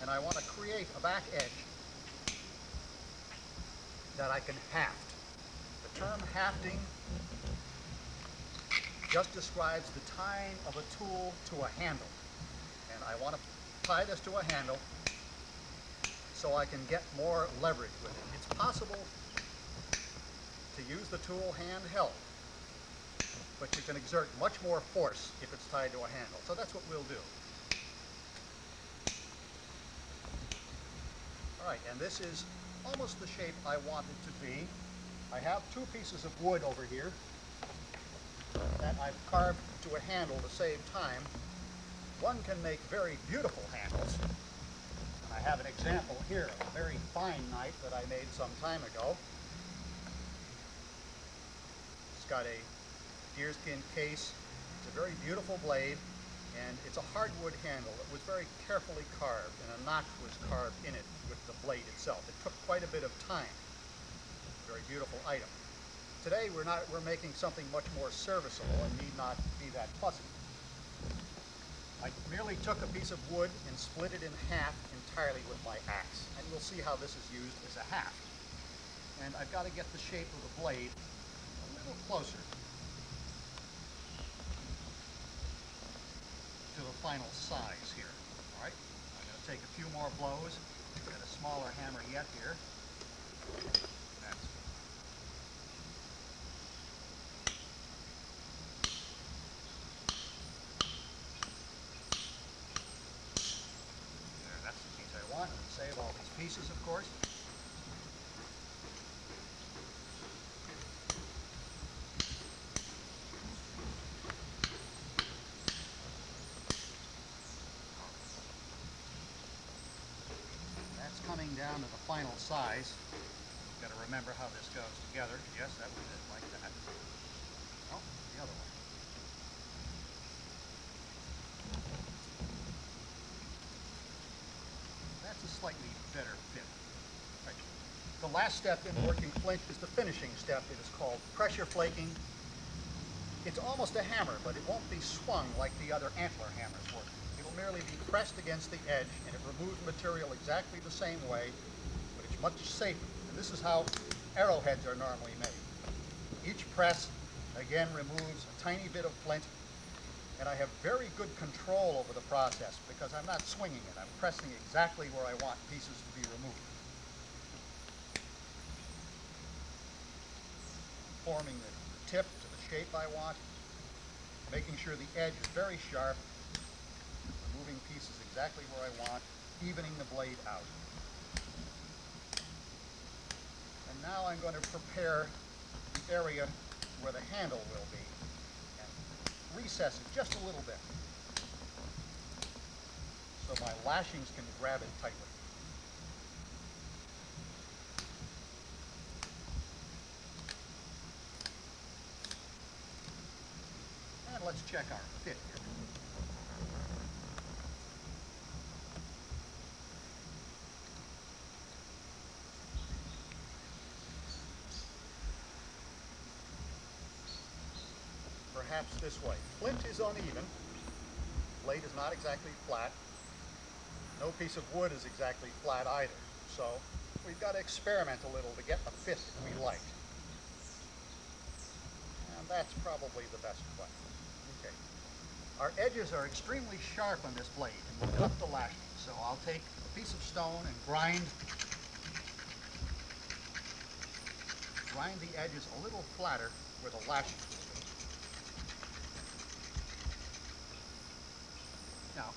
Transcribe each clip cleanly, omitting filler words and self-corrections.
and I want to create a back edge that I can haft. The term hafting just describes the tying of a tool to a handle. And I want to tie this to a handle so I can get more leverage with it. It's possible to use the tool handheld, but you can exert much more force if it's tied to a handle. So that's what we'll do. All right, and this is almost the shape I want it to be. I have two pieces of wood over here that I've carved to a handle to save time. One can make very beautiful handles. And I have an example here of a very fine knife that I made some time ago. It's got a deerskin case. It's a very beautiful blade, and it's a hardwood handle. It was very carefully carved, and a notch was carved in it with the blade itself. It took quite a bit of time. Very beautiful item. Today we're making something much more serviceable and need not be that fussy. I merely took a piece of wood and split it in half entirely with my axe, and we'll see how this is used as a haft. And I've got to get the shape of the blade a little closer to the final size here. All right, I'm going to take a few more blows, get a smaller hammer yet here. That's That's the piece I want. Save all these pieces, of course. That's coming down to the final size. Got to remember how this goes together. Yes, that was it, like that. Oh, the other one. That's a slightly better fit. Right. The last step in working flint is the finishing step. It is called pressure flaking. It's almost a hammer, but it won't be swung like the other antler hammers work. It'll merely be pressed against the edge, and it removes material exactly the same way, but it's much safer. And this is how arrowheads are normally made. Each press, again, removes a tiny bit of flint, and I have very good control over the process because I'm not swinging it. I'm pressing exactly where I want pieces to be removed. Forming the tip to the shape I want, making sure the edge is very sharp, removing pieces exactly where I want, evening the blade out. And now I'm going to prepare the area where the handle will be and recess it just a little bit so my lashings can grab it tightly. And let's check our fit here. Perhaps this way. Flint is uneven. Blade is not exactly flat. No piece of wood is exactly flat either. So we've got to experiment a little to get a fit that we like. And that's probably the best way. Okay. Our edges are extremely sharp on this blade, and we'll cut the lashing. So I'll take a piece of stone and grind the edges a little flatter where the lashing will be. Now,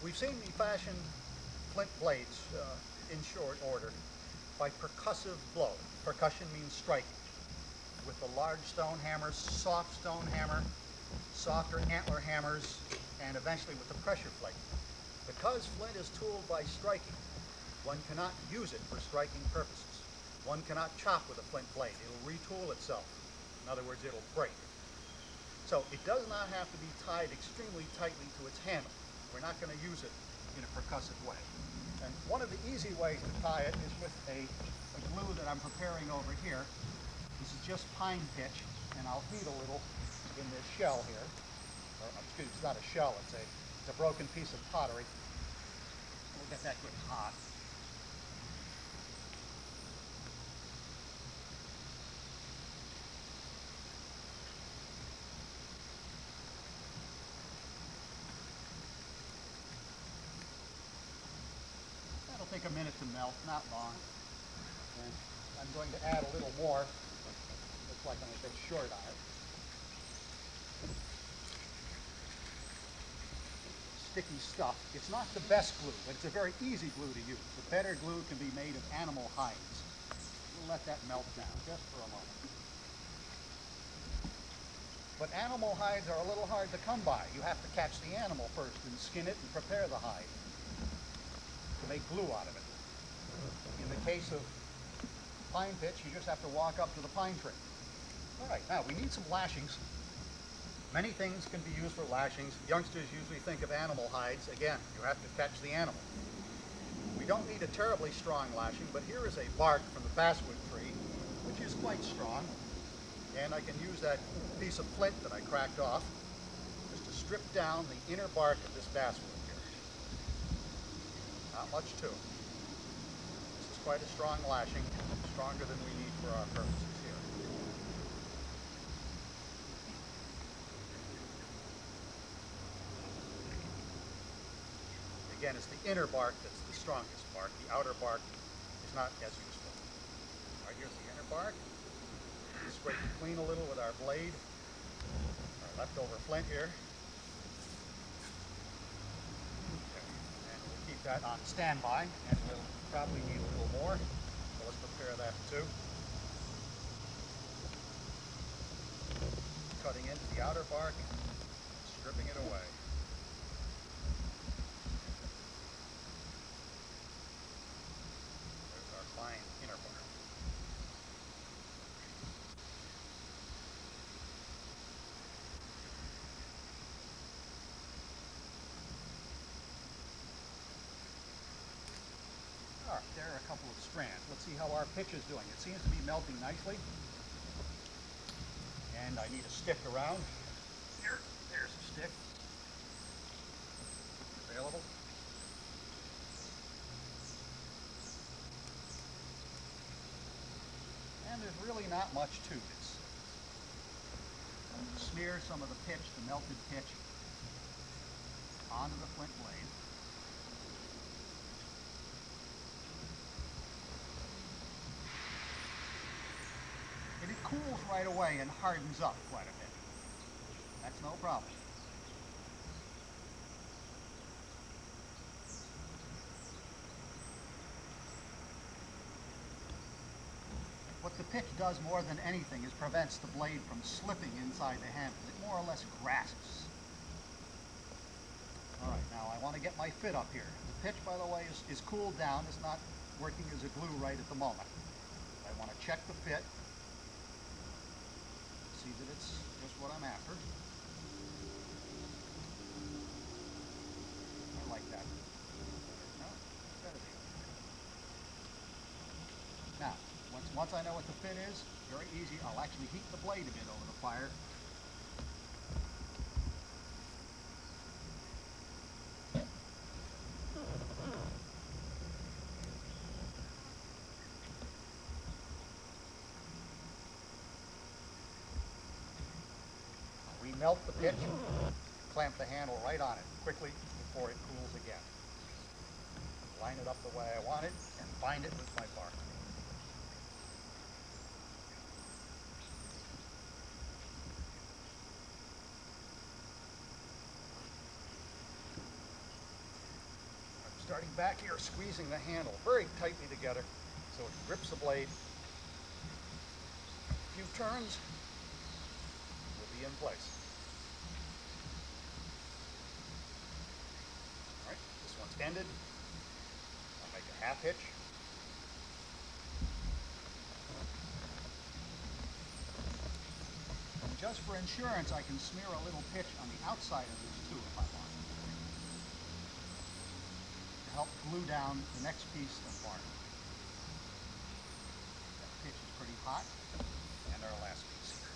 we've seen me fashion flint blades in short order by percussive blow. Percussion means striking. With the large stone hammers, soft stone hammer, softer antler hammers, and eventually with the pressure flaking. Because flint is tooled by striking, one cannot use it for striking purposes. One cannot chop with a flint blade. It'll retool itself. In other words, it'll break. So it does not have to be tied extremely tightly to its handle. We're not going to use it in a percussive way. And one of the easy ways to tie it is with a glue that I'm preparing over here. This is just pine pitch, and I'll heat a little in this shell here. Or, excuse me, it's not a shell, it's a broken piece of pottery. We'll get that good hot. That'll take a minute to melt, not long. And I'm going to add a little more. Looks like I'm a bit short on it. Sticky stuff. It's not the best glue, but it's a very easy glue to use. The better glue can be made of animal hides. We'll let that melt down just for a moment. But animal hides are a little hard to come by. You have to catch the animal first and skin it and prepare the hide to make glue out of it. In the case of pine pitch, you just have to walk up to the pine tree. All right, now we need some lashings. Many things can be used for lashings. Youngsters usually think of animal hides. Again, you have to catch the animal. We don't need a terribly strong lashing, but here is a bark from the basswood tree, which is quite strong. And I can use that piece of flint that I cracked off just to strip down the inner bark of this basswood here. Not much to it. This is quite a strong lashing, stronger than we need for our purposes here. Again, it's the inner bark that's the strongest bark. The outer bark is not as useful. All right, here's the inner bark. Scrape it clean a little with our blade. Our leftover flint here. Okay. And we'll keep that on standby, and we'll probably need a little more. So let's prepare that too. Cutting into the outer bark, stripping it away. Fine inner bark. All right, there are a couple of strands. Let's see how our pitch is doing. It seems to be melting nicely. And I need a stick around. Here, there's a stick. Available. And there's really not much to this. Smear some of the pitch, the melted pitch, onto the flint blade. And it cools right away and hardens up quite a bit. That's no problem. What the pitch does more than anything is prevents the blade from slipping inside the handle. It more or less grasps. All right, now I want to get my fit up here. The pitch, by the way, is cooled down. It's not working as a glue right at the moment. I want to check the fit. See that it's just what I'm after. I like that. No, better be. Now, once I know what the fit is, very easy. I'll actually heat the blade a bit over the fire. Remelt the pitch, clamp the handle right on it quickly before it cools again. Line it up the way I want it and bind it with my bark. Starting back here, squeezing the handle very tightly together so it grips the blade. A few turns, we'll be in place. All right, this one's ended. I'll make a half hitch. And just for insurance, I can smear a little pitch on the outside of this too if I want. Help glue down the next piece of bark. That pitch is pretty hot, and our last piece here.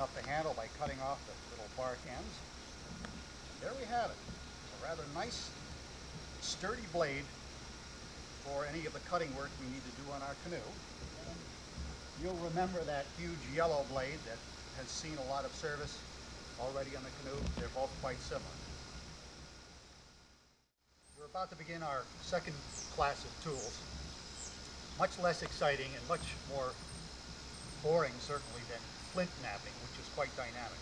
up the handle by cutting off the little bark ends. There we have it. A rather nice, sturdy blade for any of the cutting work we need to do on our canoe. And you'll remember that huge yellow blade that has seen a lot of service already on the canoe. They're both quite similar. We're about to begin our second class of tools. Much less exciting and much more boring, certainly, than flint knapping, which is quite dynamic.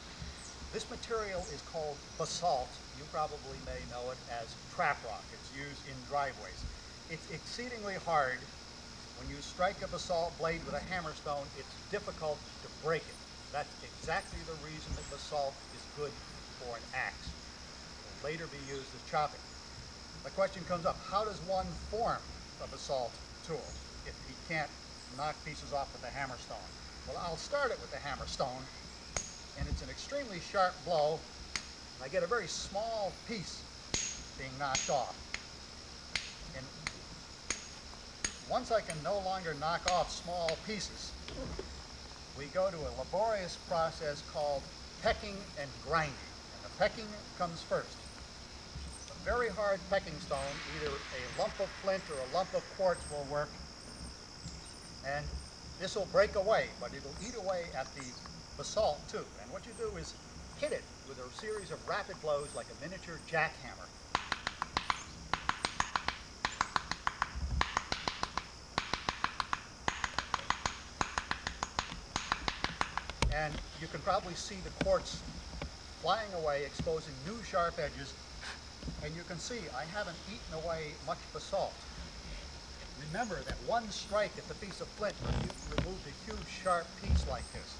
This material is called basalt. You probably may know it as trap rock. It's used in driveways. It's exceedingly hard. When you strike a basalt blade with a hammerstone, it's difficult to break it. That's exactly the reason that basalt is good for an axe. It will later be used as chopping. The question comes up, how does one form a basalt tool if he can't knock pieces off with a hammerstone? Well, I'll start it with the hammerstone, and it's an extremely sharp blow. I get a very small piece being knocked off. And once I can no longer knock off small pieces, we go to a laborious process called pecking and grinding. And the pecking comes first. A very hard pecking stone, either a lump of flint or a lump of quartz will work. And this will break away, but it'll eat away at the basalt too. And what you do is hit it with a series of rapid blows like a miniature jackhammer. And you can probably see the quartz flying away, exposing new sharp edges. And you can see I haven't eaten away much basalt. Remember that one strike at the piece of flint removed a huge sharp piece like this.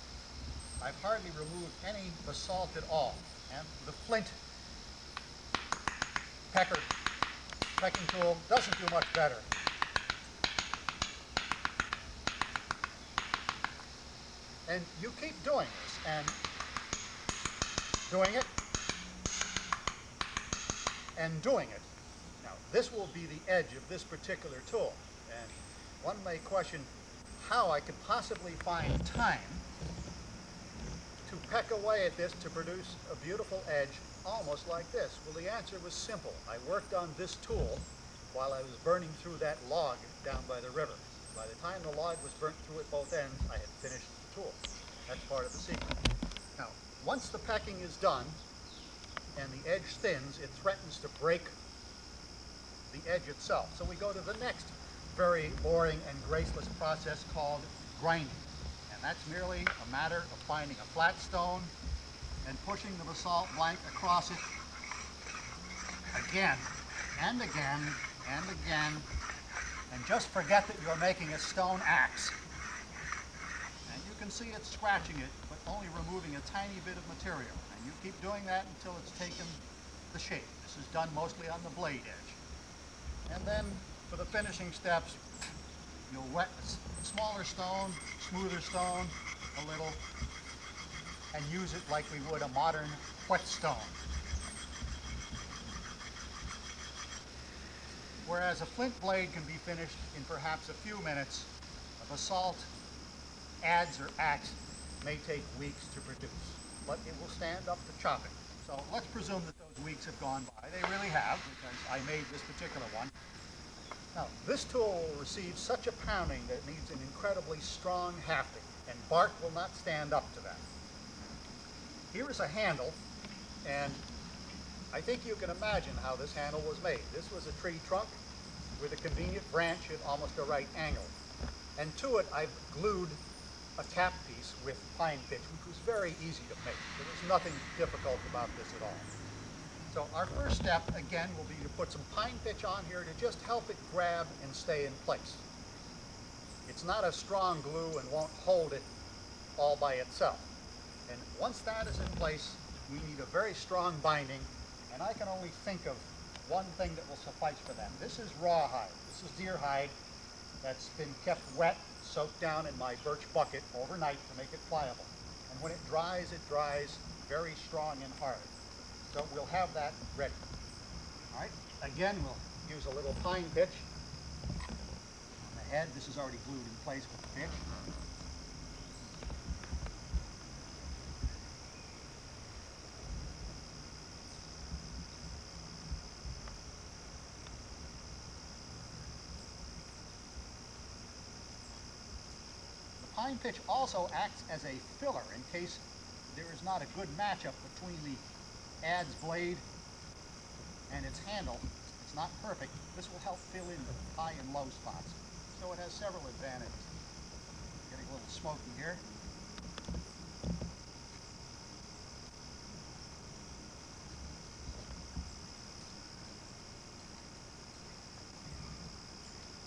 I've hardly removed any basalt at all. And the flint pecking tool doesn't do much better. And you keep doing this and doing it and doing it. Now, this will be the edge of this particular tool. And one may question how I could possibly find time to peck away at this to produce a beautiful edge almost like this. Well, the answer was simple. I worked on this tool while I was burning through that log down by the river. By the time the log was burnt through at both ends, I had finished the tool. That's part of the secret. Now, once the pecking is done and the edge thins, it threatens to break the edge itself. So we go to the next very boring and graceless process called grinding. And that's merely a matter of finding a flat stone and pushing the basalt blank across it again and again and again. And just forget that you're making a stone axe. And you can see it's scratching it, but only removing a tiny bit of material. And you keep doing that until it's taken the shape. This is done mostly on the blade edge. And then for the finishing steps, you'll wet a smaller stone, smoother stone a little, and use it like we would a modern whetstone. Whereas a flint blade can be finished in perhaps a few minutes, a basalt adze or axe may take weeks to produce, but it will stand up to chopping. So let's presume that those weeks have gone by. They really have, because I made this particular one. Now, this tool will receive such a pounding that it needs an incredibly strong hafting, and bark will not stand up to that. Here is a handle, and I think you can imagine how this handle was made. This was a tree trunk with a convenient branch at almost a right angle. And to it, I've glued a cap piece with pine pitch, which was very easy to make. There was nothing difficult about this at all. So our first step, again, will be to put some pine pitch on here to just help it grab and stay in place. It's not a strong glue and won't hold it all by itself. And once that is in place, we need a very strong binding, and I can only think of one thing that will suffice for that. This is rawhide. This is deer hide that's been kept wet, soaked down in my birch bucket overnight to make it pliable. And when it dries very strong and hard. So we'll have that ready. All right, again, we'll use a little pine pitch on the head. This is already glued in place with the pitch. fine pitch also acts as a filler in case there is not a good matchup between the adze blade and its handle. It's not perfect. This will help fill in the high and low spots. So it has several advantages. Getting a little smoky here.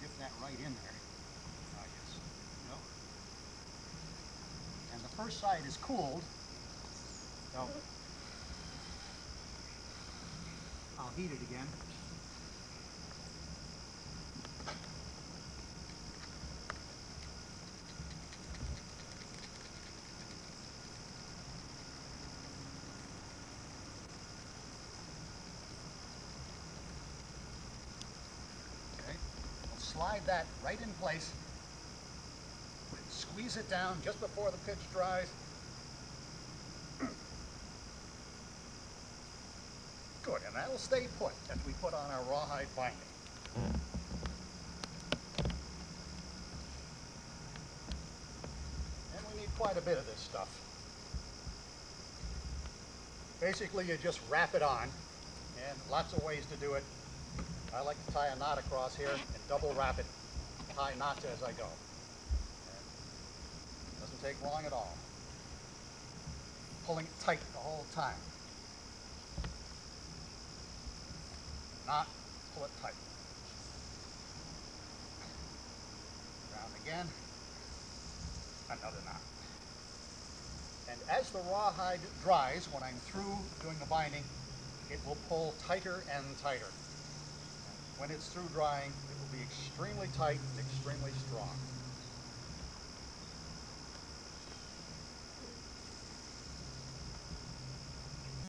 Dip that right in there, I guess. No. And the first side is cooled, so I'll heat it again. Okay, we'll slide that right in place. Squeeze it down just before the pitch dries. Good, and that'll stay put as we put on our rawhide binding. And we need quite a bit of this stuff. Basically, you just wrap it on, and lots of ways to do it. I like to tie a knot across here and double wrap it, tie knots as I go. Doesn't take long at all. Pulling it tight the whole time. Knot, pull it tight. Round again, another knot. And as the rawhide dries, when I'm through doing the binding, it will pull tighter and tighter. When it's through drying, it will be extremely tight and extremely strong.